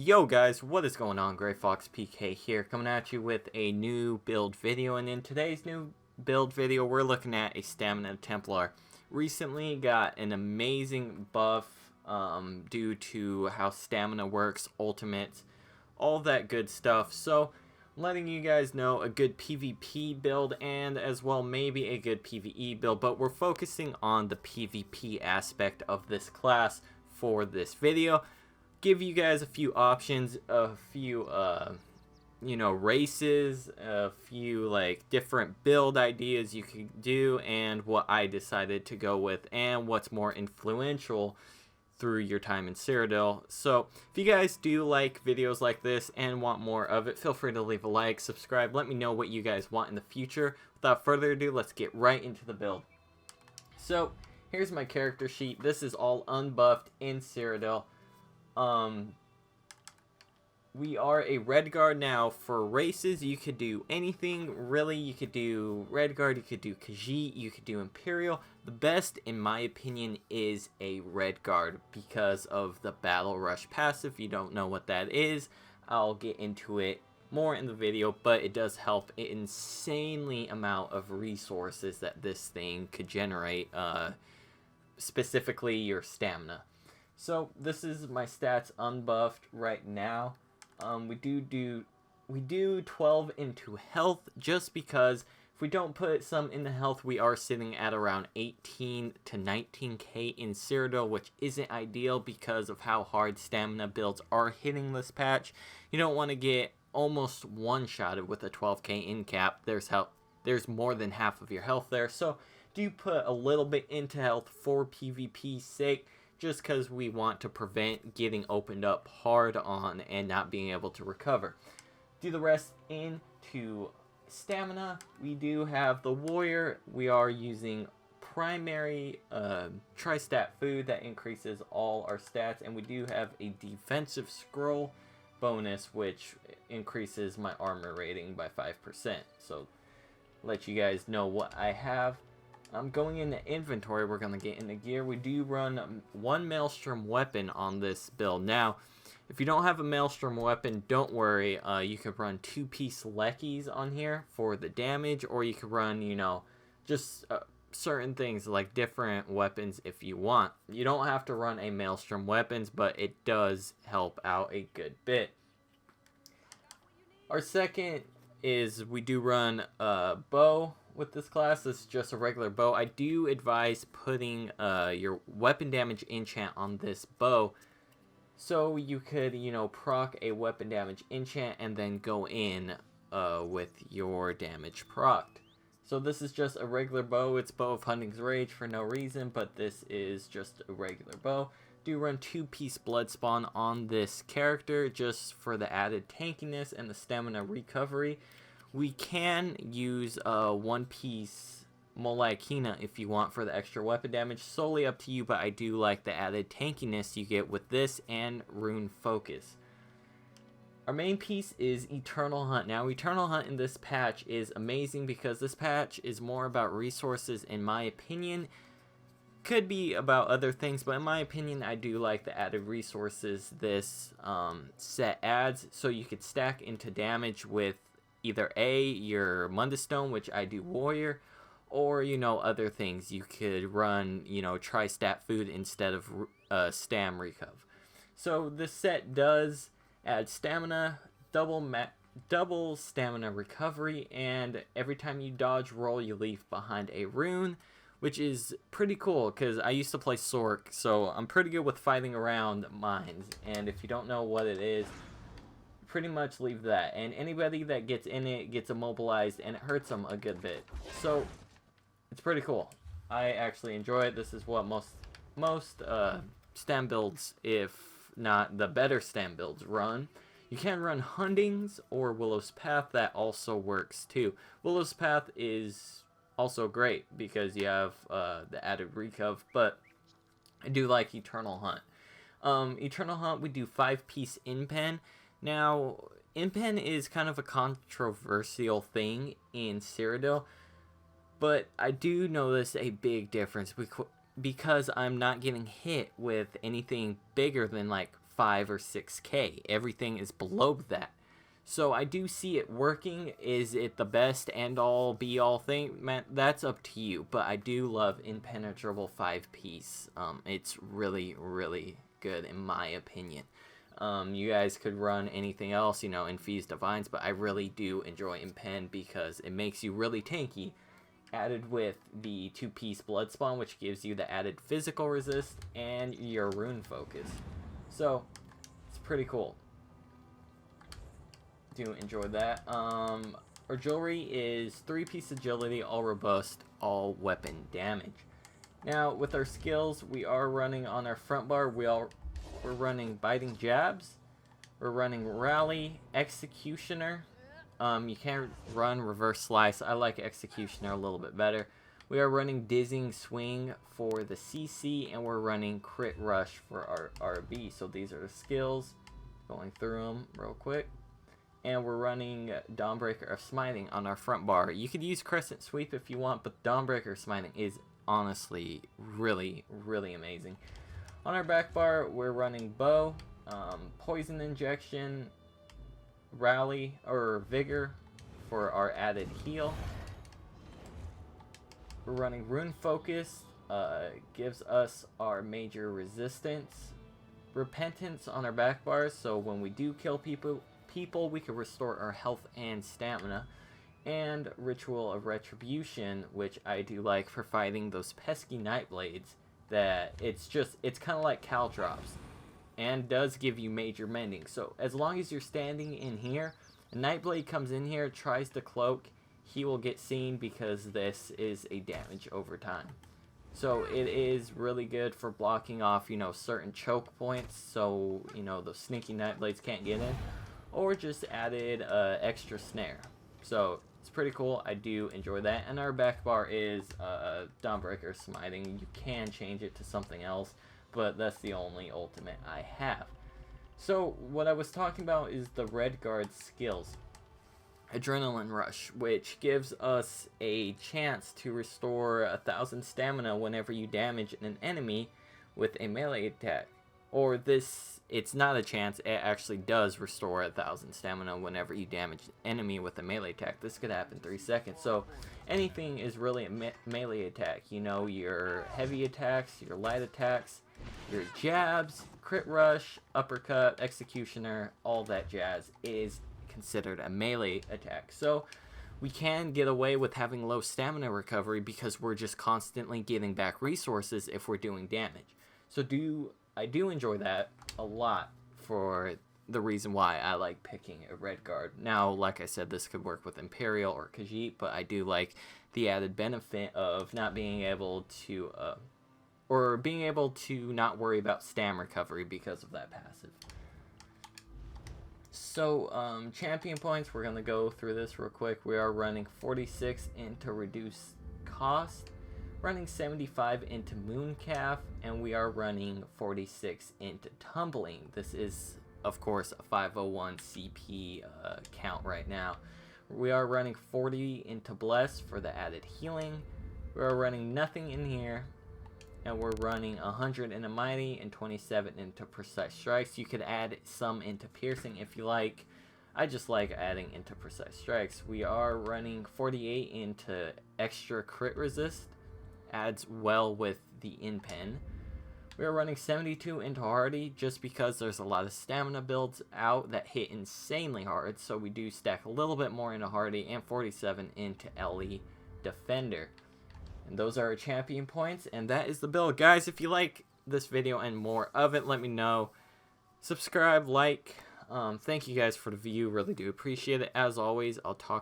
Yo guys, what is going on? Gray Fox PK here, coming at you with a new build video, and in today's new build video we're looking at a stamina Templar. Recently got an amazing buff due to how stamina works, ultimates, all that good stuff. So letting you guys know a good PvP build and as well maybe a good PvE build, but we're focusing on the PvP aspect of this class for this video. Give you guys a few options, a few races, a few like different build ideas you could do, and what I decided to go with and what's more influential through your time in Cyrodiil. So if you guys do like videos like this and want more of it, feel free to leave a like, subscribe, let me know what you guys want in the future. Without further ado, let's get right into the build. So here's my character sheet. This is all unbuffed in Cyrodiil. We are a red guard now. For races, you could do anything really. You could do red guard, you could do Khajiit, you could do Imperial. The best in my opinion is a red guard because of the battle rush passive. If you don't know what that is, I'll get into it more in the video, but it does help an insanely amount of resources that this thing could generate, specifically your stamina. So this is my stats unbuffed right now. We do 12 into health just because if we don't put some into health, we are sitting at around 18 to 19k in Cyrodiil, which isn't ideal because of how hard stamina builds are hitting this patch. You don't want to get almost one-shotted with a 12k in cap. There's more than half of your health there, so do put a little bit into health for PvP's sake, just because we want to prevent getting opened up hard on and not being able to recover. Do the rest into stamina. We do have the warrior. We are using primary tri-stat food that increases all our stats, and we do have a defensive scroll bonus which increases my armor rating by 5%. So let you guys know what I have. I'm going into inventory. We're going to get into gear. We do run one Maelstrom weapon on this build. Now, if you don't have a Maelstrom weapon, don't worry. You could run two-piece Lekkies on here for the damage, or you could run, just certain things like different weapons if you want. You don't have to run a Maelstrom weapons, but it does help out a good bit. Our second is we do run a bow. With this class, this is just a regular bow. I do advise putting your weapon damage enchant on this bow, so you could, proc a weapon damage enchant and then go in with your damage procced. So this is just a regular bow. It's Bow of Hunting's Rage for no reason, but this is just a regular bow. Do run two-piece blood spawn on this character just for the added tankiness and the stamina recovery. We can use one-piece Molag Kina if you want for the extra weapon damage. Solely up to you, but I do like the added tankiness you get with this and Rune Focus. Our main piece is Eternal Hunt. Now, Eternal Hunt in this patch is amazing because this patch is more about resources in my opinion. Could be about other things, but in my opinion, I do like the added resources this set adds. So you could stack into damage with either your Mundus Stone, which I do warrior, or other things. You could run tri-stat food instead of stam recuv. So this set does add stamina, double stamina recovery, and every time you dodge roll you leave behind a rune, which is pretty cool because I used to play Sork, so I'm pretty good with fighting around mines, and if you don't know what it is, pretty much leave that, and anybody that gets in it gets immobilized and it hurts them a good bit. So it's pretty cool. I actually enjoy it. This is what most stam builds, if not the better stam builds, run. You can run Huntings or Willow's Path. That also works too. Willow's Path is also great because you have the added recuv, but I do like Eternal Hunt. Eternal Hunt, we do 5-piece in-pen. Now, in-pen is kind of a controversial thing in Cyrodiil, but I do notice a big difference because I'm not getting hit with anything bigger than like 5 or 6k. Everything is below that. So I do see it working. Is it the best end all be all thing? Man, that's up to you. But I do love Impenetrable 5-piece. It's really, really good in my opinion. You guys could run anything else, you know, Infused Divines, but I really do enjoy Impen because it makes you really tanky. Added with the 2-piece Blood Spawn, which gives you the added physical resist and your rune focus. So it's pretty cool. Do enjoy that. Our jewelry is 3-piece agility, all robust, all weapon damage. Now with our skills, we are running on our front bar. We're running biting jabs. We're running rally, executioner. You can run reverse slice. I like executioner a little bit better. We are running dizzying swing for the CC, and we're running crit rush for our RB. So these are the skills. Going through them real quick. And we're running Dawnbreaker of Smiting on our front bar. You could use Crescent Sweep if you want, but Dawnbreaker of Smiting is honestly really, really amazing. On our back bar, we're running Bow, Poison Injection, Rally, or Vigor for our added heal. We're running Rune Focus, gives us our major resistance. Repentance on our back bars, so when we do kill people, we can restore our health and stamina. And Ritual of Retribution, which I do like for fighting those pesky Nightblades. That it's kind of like Caltrops, and does give you major mending. So as long as you're standing in here, a Nightblade comes in here, tries to cloak, he will get seen because this is a damage over time. So it is really good for blocking off, you know, certain choke points, so you know those sneaky Nightblades can't get in. Or just added extra snare. So it's pretty cool. I do enjoy that. And our back bar is Dawnbreaker Smiting. You can change it to something else, but that's the only ultimate I have. So what I was talking about is the Red Guard skills. Adrenaline Rush, which gives us a chance to restore 1,000 stamina whenever you damage an enemy with a melee attack. Or this, it's not a chance, it actually does restore 1,000 stamina whenever you damage an enemy with a melee attack. This could happen 3 seconds. So anything is really a melee attack. You know, your heavy attacks, your light attacks, your jabs, crit rush, uppercut, executioner, all that jazz is considered a melee attack. So we can get away with having low stamina recovery because we're just constantly getting back resources if we're doing damage. So I do enjoy that a lot for the reason why I like picking a Red Guard. Now, like I said, this could work with Imperial or Khajiit, but I do like the added benefit of not being able to, or being able to not worry about stam recovery because of that passive. So, champion points, we're going to go through this real quick. We are running 46 into reduce cost, running 75 into Mooncalf, and we are running 46 into Tumbling. This is, of course, a 501 CP count right now. We are running 40 into Bless for the added healing. We are running nothing in here, and we're running 100 into Mighty and 27 into Precise Strikes. You could add some into Piercing if you like. I just like adding into Precise Strikes. We are running 48 into Extra Crit Resist. Adds well with the Impen. We are running 72 into Hardy just because there's a lot of stamina builds out that hit insanely hard, so we do stack a little bit more into Hardy, and 47 into LE Defender. And those are our champion points, and that is the build. Guys, if you like this video and more of it, let me know. Subscribe, like. Thank you guys for the view. Really do appreciate it. As always, I'll talk